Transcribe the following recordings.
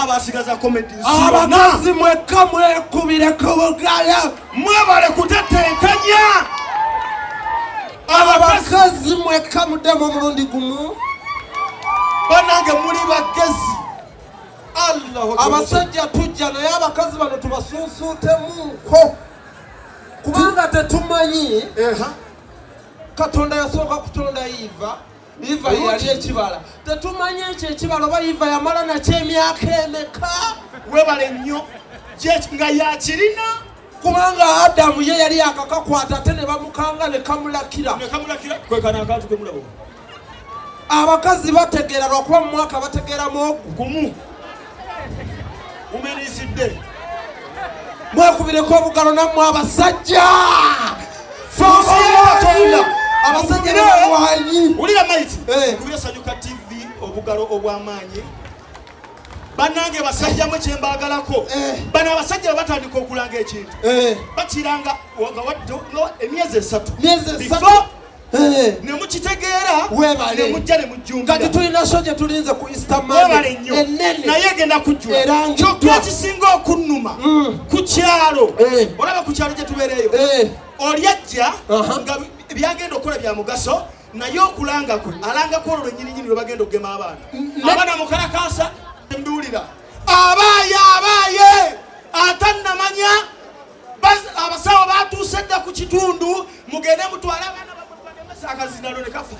abasigaza comedy abakazi mwekka mwekubire ku bugala mwebale kutetenkanya abakazi mwekka muddemu omulundi gumu banange muli bagezi abasajja tujja naye abakazi bano tubasuusuutemuko kubanga tetumanyi Katonda yasooka kutonda Eva yali ekibala tetumanyi ekyo ekibala oba Eva yamala nakyo emyaka emeka webale nnyo nga yakirina kubanga Adamu ye yali akakakwata ate ne bamukanga ne kamulakira kwekana akantu kemulabo abakazi bategeera lwakuba mu mwaka bategeeramu gumu umenisidde mwekubireko obugalo nammwe abasajja abasajja nebamwanyi ulira maiti kubira sanyuka TV obugalo obw'amaanyi banange basajja mwe kyembagalako bano abasajja batandika okulanga ekintu bakiranga emyezi 3 nemukitegeera nemujja nemujjungira kati tulina soje tulinze ku Easter Monday enene naye genda kujjula kyokka kisinga okunnuma ku kyalo olaba ku kyalo gye tubeereyo oli ajja nga byagenda okukola bya mugaso naye okulanga kwe alangako olwo lwennyininyini lwe bagenda okugema abaana mukalakasa mbiwulira abaaye atannamanya abasawo batuuse dda ku kitundu mugende mutwale abaana akazinalo ne kafa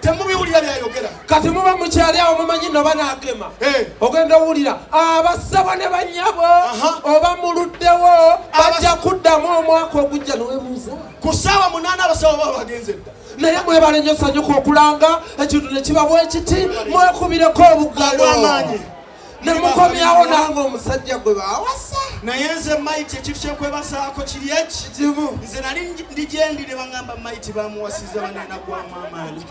temubiwulira byayogera kati muba mukyali awo mumanyi no banaagema ogenda owulira abasabo ne bannyabo oba muluddewo bajja kuddamu omwaka ogujja nowemuuza ku ssaawa 8 abasawo baba bagenze dda naye mwebale nnyo sanyuka okulanga ekintu ne kiba bwe kiti mwekubireko obugalo nemukomyawo nange omusajja gwe baawasa naye nze maiti ekintu kyekwebasaako kiri eki nze nali ndigendire bagamba maiti bamuwasiza banena gwamu amaanyi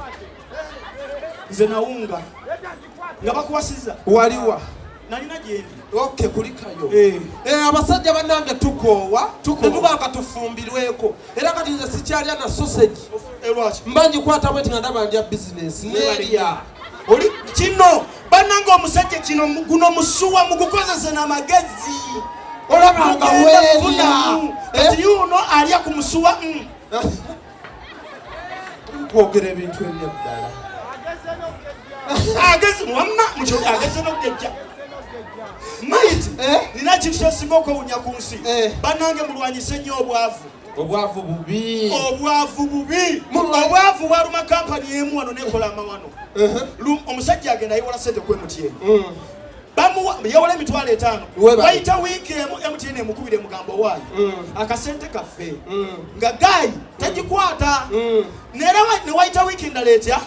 nze nawunga nga bakuwasiza waliwa nalina gyendi okay kulikayo abasajja bannange tukoowa netubaaka tufumbirweko era kati nze sikyalya na sausage mbanji kwata bweti nga ndaba ndya bizinesi nerya oli kino bannange omusajja kino guno musuwa mugukozese n'amagezi olabanga weerya kati yuno alya ku musuwa kwogera ebintu ebyeddala agezi wamma mukyo agezi n'okujja maiti nina kintu kyosinga okwewunya ku nsi bannange mulwanyise nnyo obwavu bubi obwavu bwaluma kampani emu wano nekola amawano omusajja agenda yewola sente ku MTN yewola emitwalo 5 wayita wiiki emu MTN emukubira emugambo waayo akasente kaffe nga gayi tagikwata ne wayita wiiki endala etya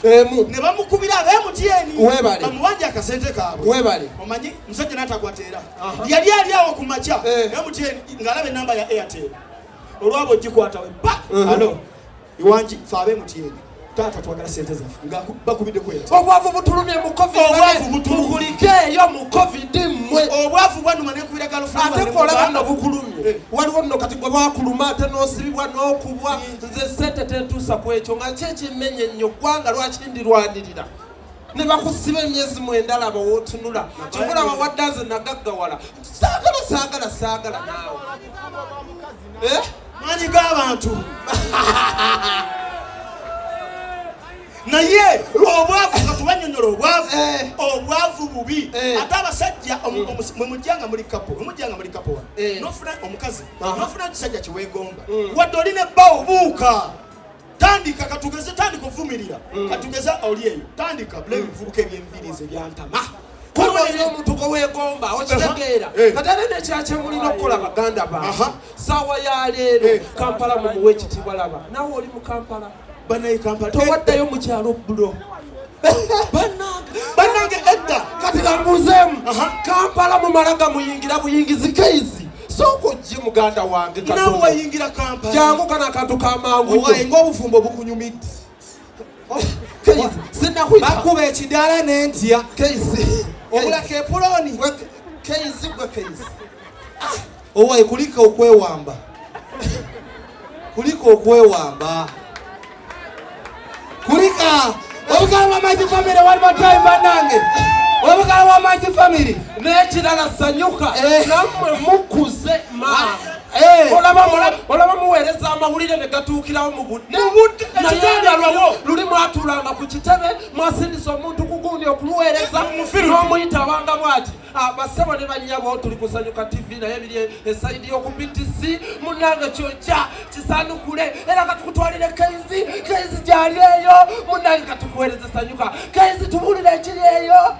ne bamukubira aba MTN bamuwanja akasente kaabwe omanyi musajja n'atagwateera yali ali awo ku makya MTN ng'alaba enamba ya Airtel olwabo gikwata we alo iwanji faabe MTN tata twagala sente zaffe nga bakubidde kweta obwavu butulumye mu covid mukulikeeyo mu covid mmwe obwavu bwanuma nekubira galofrand ate kola bano bukulumye waliwo nno kati gwe bakuluma ate n'osibibwa n'okubwa nze sente tentuusa ku ekyo nga kyekimenye nnyo ggwanga lwakindirwanirira ne bakusiba emyezi 9 laba wootunula kibulaba wadde nze nagaggawala saagala naawe manyi g'abantu naye obwavu nga tubanyonyola obwavu bubi ate abasajja mwemujjanga muli kapo nofuna omukazi nofuna ekisajja kiweegomba wadde oline bba obuuka tandika katugeze tandika ovumirira katugeze oli eyo tandika bula ebivubuka eby'envirizi ebyantama kolwaire omuntu gwe weegomba okitegeera kati ate nekyakye mulina okukola baganda bange saawa ya leero Kampala mumuwa ekitiibwa laba naawe oli mu Kampala towaddayo mu kyalo bulo bannange edda kati gambuzeemu Kampala mumalaga muyingira buyingizi keizi sooka ojje muganda wange nawe wayingira Kampala jangu kana akantu kamangu ng'obufumbo bukunyumidde keizi sinnakwita bakuba ekidaala n'entya keizi obula kepuloni keizi gwe keizi owaye kulika okwewamba kulika obugala wa Mighty Family one more time bannange obugala wa Mighty Family family n'ekirala sanyuka nammwe mukuze maama olaba muweereza amawulire ne gatuukirawo mu budde luli mwatuulanga ku kitebe mwasindisa omuntu kugundi okuluweereza n'omuyita bw'ati basebo ne bannyabo tuli ku Sanyuka TV naye biri esayidi y'oku BTC munnange kyokya kisanukule era katukutwalire keizi gyali eyo munnange katukuweereze Sanyuka keizi tubulire ekiri eyo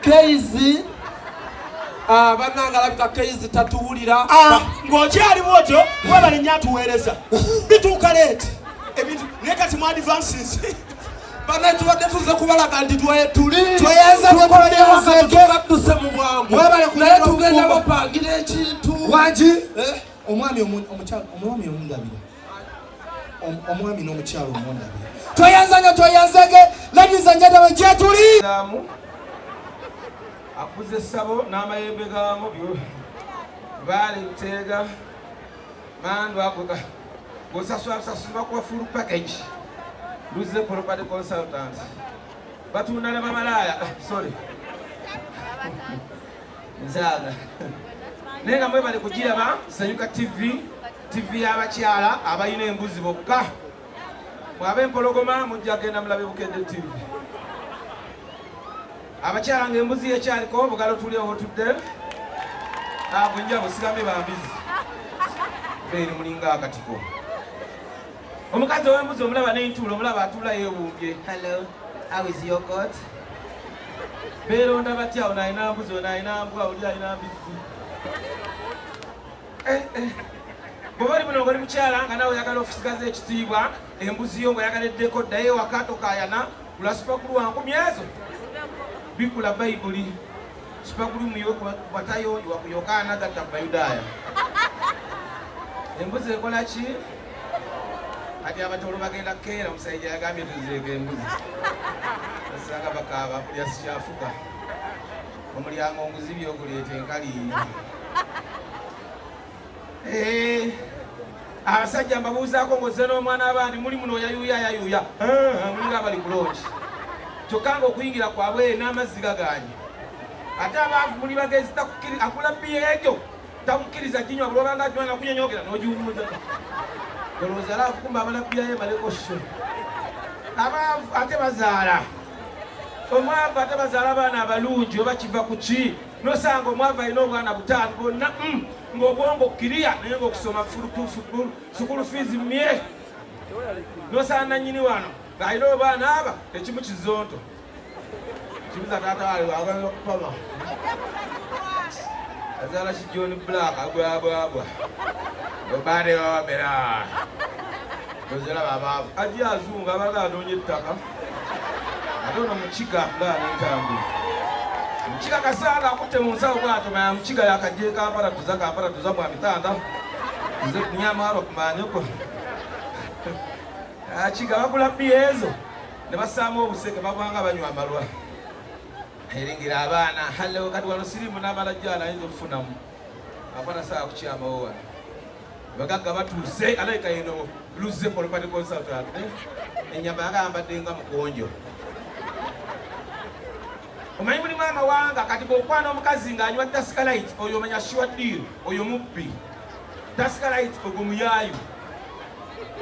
keizi bannanga alabika keizi tatuwulira ng'okyalimu otyo webale nnyo atuweereza bituuka leeti ebintu naye kati mu advances bana tubadde tuze kubalaga nti tuli tweyanza tukadduse mu bwangu naye tugenda bapangira ekintu wangi omwami omundabira omwami n'omukyalo omundabira tweyanzage ladies and gentlemen gyetuli akuze sabo n'amayembe gaamu baali nteega mandu agoga gosasula kuba full package luze property consultants batunda ne bamalaya sorry nzaaga naye nga mwe bali kugiraba Sanyuka TV y'abakyala abalina embuzi bokka mwabe empologoma mujja genda mulabe Bukedde TV abakyala ng'embuzi ekyaliko obugalo tuli awo tudde bwenja busigamye bambizi beeri mulinga akatiko omukazi ow'embuzi omulaba n'entuulo omulaba atuula yeewumbye hello how is your coat beeronda batya ono alina mbuzi ono alina mbwa oli alina mbizi bw'oba oli buno ng'oli mukyala nga nawe oyagala ofisigaza ekitiibwa embuzi yo ng'oyagaleddeko ddayo ewaka tokaayana gula supakulu wankumi ezo bikula bayibuli supakulu muyiwe kubatayonyi wakuyokaana gatta bayudaaya embuzi ekola ki ati abatolo bagenda keera omusajja yagambye tuzeeka embuzi asanga bakaaba yasikyafuka omulyango nguzibye okuleeta enkali abasajja mbabuuzaako ng'ozze n'omwana abandi muli muno oyayuuya mulinga abali kulongi kyokka nga okuyingira kwabwe n'amazzi gaganye ate abaavu muli bagezi akula bbiya egyo tamukkiriza ginywa bulobanga ajwana kunyonyogera n'ogiwumuza olowooza laavu kumba abala bbiya ye baleko sho abaavu ate bazaala omwavu ate bazaala abaana abalungi oba kiva ku ki nosanga omwavu alina obwana butaano bonna ng'obwongo kiriya naye ng'okusoma sukulu fiizi mmye nosanga nannyini wano ng'alina obaana aba ekimu kizonto kibuza taata wali wagala okupama azaala kijoni black agwabwabwa obaane wawamera ozeraba abaavu aji azunga abaga anoonya ettaka ate ono mukiga ngaa n'entambu mukiga kasaala akutte mu nsawo bwatomaya mukiga yakajje kampala tuza bwa mitanda tuze kunyamaalo kumanyoko akiga bagula bbiya ezo ne basaamu obuseke babanga banywa amalwa eringira abaana hallo kati wano sirimu n'amalajjana ayinza okufunamu akwata saa kukyamawo wano bagagga batuuse alayika yino luze property consultant enyamba yagambadde nga mukonjo omanyi mulimu amawanga kati bw'okwana omukazi ng'anywa taskalite oyo omanya sure deal oyo mubbi taskalite ogwo muyaayu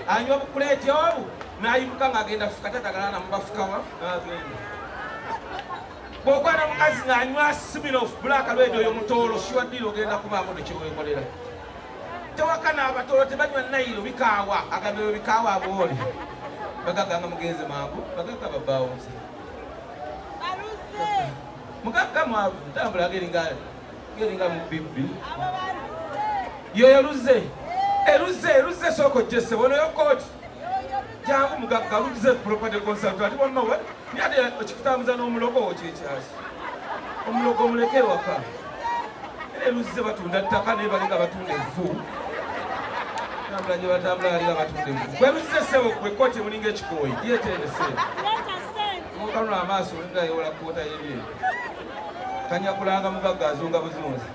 anywa bukuleeti obu n'ayimuka ng'agenda fuka tatagala namubafukawa agenda bw'okwana omukazi ng'anywa Smirnoff black red oyo mutoolo sure deal ogenda kubaako nekyeweekolera tewakana abatolo tebanywa nayiro bikaawa agambiro bikaawa abooli bagaganga mugenze mangu bagagga babbaawo nsa mugagga mwavu ntambula geringa mubibbi yoyo luze soko jesse bonoyo kooti jangu mugagga luze property consultant bonna nyate okikutambuza n'omulogo kyekyasi omulogo muleke waka luze batunda ttaka naye balinga batunda evvu tambula gye batambula balinga batunda evvu gwe luze sebo gwe kooti mulinga ekikooyi dyetendese mukanula amaaso olinga yola koota yebyeyo kanyakulanga mugagga azunga buzunzi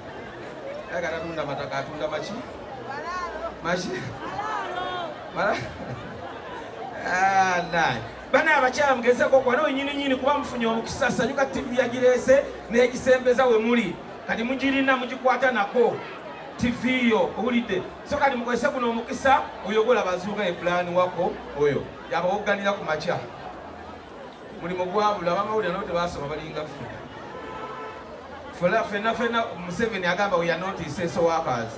aga tatunda mataka atunda maki maki mala naye bana abakyala mugezeko kwano nyini kuba mufunye omukisa Sanyuka TV yagirese n'egisembeza we muli kati mugirina mugikwata nako TV yo owulidde so kati mukozese guno omukisa oyogola bazuuka epulaani wako oyo yabawoganira ku makya mulimu gwabula abamawulire nabo tebasoma balinga fena Museveni agamba we are not essential workers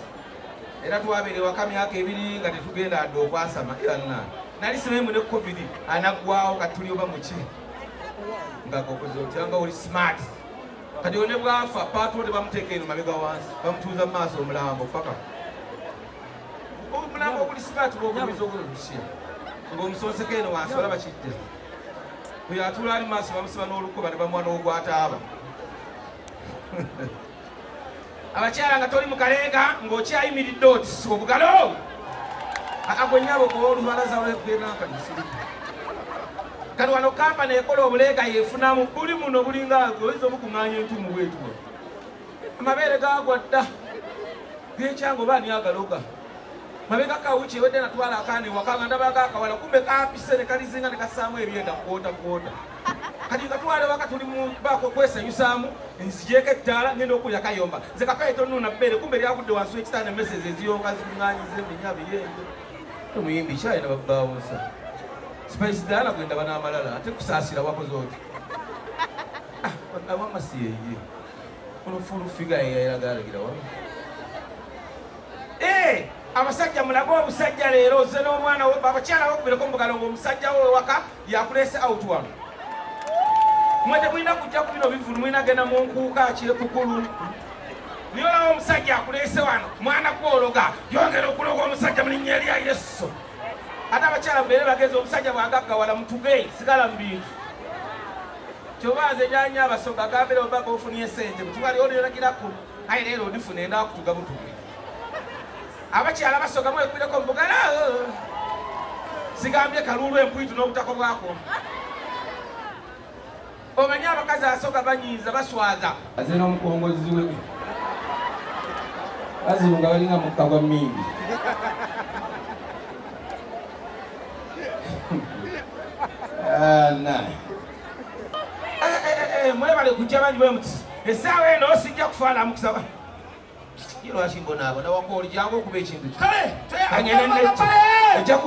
era twabeere waka myaka ebiri nga tetugenda adde okwasama yonna nali simemu ne covid anaggwawo kati tuli oba muki nga kokoze otyanga oli smart kati one bwafa paatwo tebamuteeka eno mabega wansi bamutuuza mu maaso omulambo paka omulambo oguli smart bwogumiza ogululusya ng'omusonseko eno wansi olaba kijja oyo atuula ali maaso bamusiba n'olukuba ne bamuwa n'ogwataaba abakyala nga toli mukalenga ng'okyayimiridde oti obugalo agwenyabo kuba olubalaza lwegenakalisiri kati wano kampani ekola obuleega yeefunamu buli muno bulinga oyinza obukuŋŋaanya entumu bwetuwa amabeere gagwa dda gekyanga oba ani agaloga mabega kawuki ewedde natwala akaana ewaka nga ndabaga akawala kumbe kampise ne kalizinga ne kassaamu ebyenda kwota kati katwale waka tuli mubaako kwesanyusaamu nzigyeko ettaala ngenda okulya kayomba nze kakayeto nnuuna bbeere kumbe lyagudde wansi w'ekitanda emesezi eziyonga zikuŋŋaanyiza eminya biyenge omuyimbi kyalina babbawonsa spice dala gwenda banaamalala ate kusaasira wakoze oti awamasi yeye olufulufiga yeyayiragalagira wama abasajja mulago obusajja leero oze n'omwana abakyala bakubireko mubugalo ng'omusajja we waka yakulese out wano mwete mulina kujja ku bino bivulu mulina genda mu nkuuka kyekukulu niyo lawo omusajja akulese wano mwana gwologa yongera okuloga omusajja mu linnya erya Yesu ate abakyala mbeere bagezi omusajja bwagaggawala mutuge sigala mu bintu kyobaaze gyanya abasoga agambire obaga ofunye sente mutubali oliragirako aye leero odifuna enda kutuga butuge abakyala basoga mwekubireko mubugala sigambye kalulu empwitu n'obutako bwako omanyi abakazi asoga banyiiza baswaza aze n'omukongozi we bazirunga balinga mukka gwa mmindi mwebale kujja bangi bwe muti essaawa eno sijja kufaana mukisa lwaki mbonaabo nawakooli jangu okuba ekintu kyo